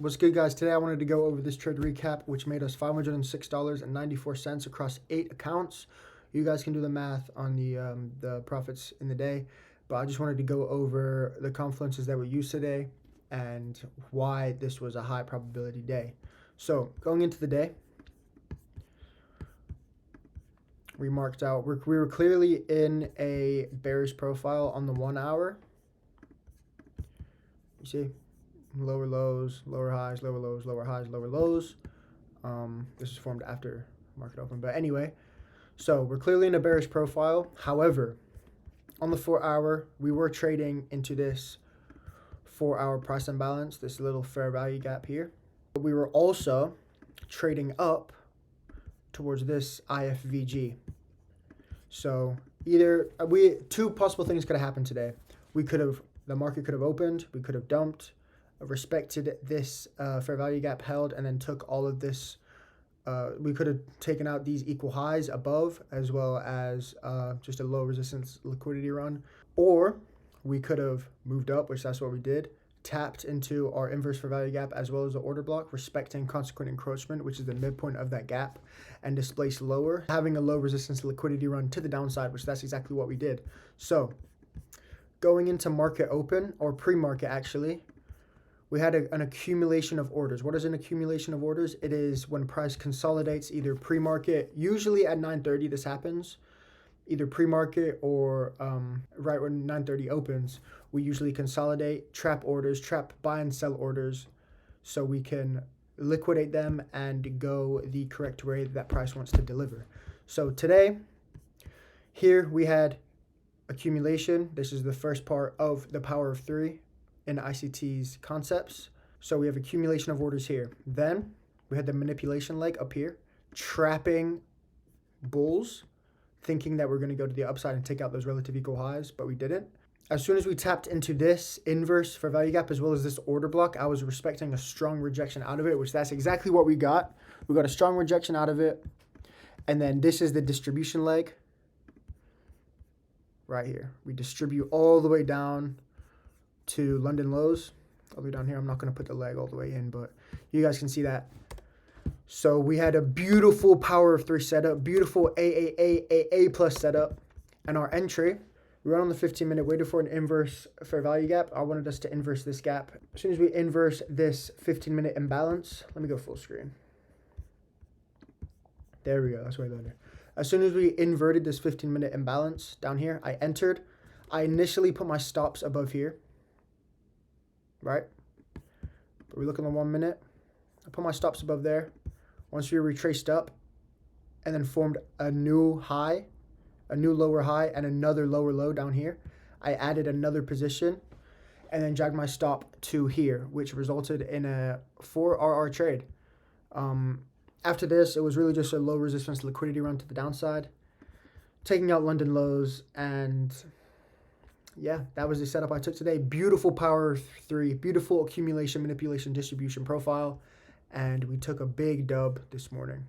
What's good, guys? Today I wanted to go over this trade recap, which made us $506.94 across 8 accounts. You guys can do the math on the profits in the day, but I just wanted to go over the confluences that we used today and why this was a high probability day. So going into the day, we marked out, we were clearly in a bearish profile on the 1 hour. You see? Lower lows, lower highs, lower lows, lower highs, lower lows. This is formed after market open. But anyway, so we're clearly in a bearish profile. However, on the 4 hour, we were trading into this 4 hour price imbalance, this little fair value gap here. But we were also trading up towards this IFVG. So two possible things could have happened today. The market could have opened, we could have dumped, respected this fair value gap held, and then took all of this. We could have taken out these equal highs above, as well as just a low resistance liquidity run. Or we could have moved up, which that's what we did, tapped into our inverse fair value gap as well as the order block, respecting consequent encroachment, which is the midpoint of that gap, and displaced lower, having a low resistance liquidity run to the downside, which that's exactly what we did. So going into market open, or pre-market actually, we had an accumulation of orders. What is an accumulation of orders? It is when price consolidates either pre-market, usually at 9:30 this happens, either pre-market or right when 9:30 opens, we usually consolidate, trap orders, trap buy and sell orders, so we can liquidate them and go the correct way that price wants to deliver. So today, here we had accumulation. This is the first part of the power of 3 in ICT's concepts. So we have accumulation of orders here. Then we had the manipulation leg up here, trapping bulls, thinking that we're going to go to the upside and take out those relative equal highs, but we didn't. As soon as we tapped into this inverse fair value gap as well as this order block, I was respecting a strong rejection out of it, which that's exactly what we got. We got a strong rejection out of it. And then this is the distribution leg right here. We distribute all the way down to London lows, all the way down here. I'm not going to put the leg all the way in, but you guys can see that. So we had a beautiful power of 3 setup, beautiful AA plus setup, and our entry, we run on the 15-minute, waited for an inverse fair value gap. I wanted us to inverse this gap. As soon as we inverse this 15-minute imbalance, let me go full screen. There we go, that's way better. As soon as we inverted this 15-minute imbalance down here, I entered. I initially put my stops above here, right? But we look in the 1 minute. I put my stops above there. Once we retraced up and then formed a new high, a new lower high, and another lower low down here, I added another position and then dragged my stop to here, which resulted in a 4 RR trade. After this, it was really just a low resistance liquidity run to the downside, taking out London lows, and yeah, that was the setup I took today. Beautiful power 3, beautiful accumulation, manipulation, distribution profile, and we took a big dub this morning.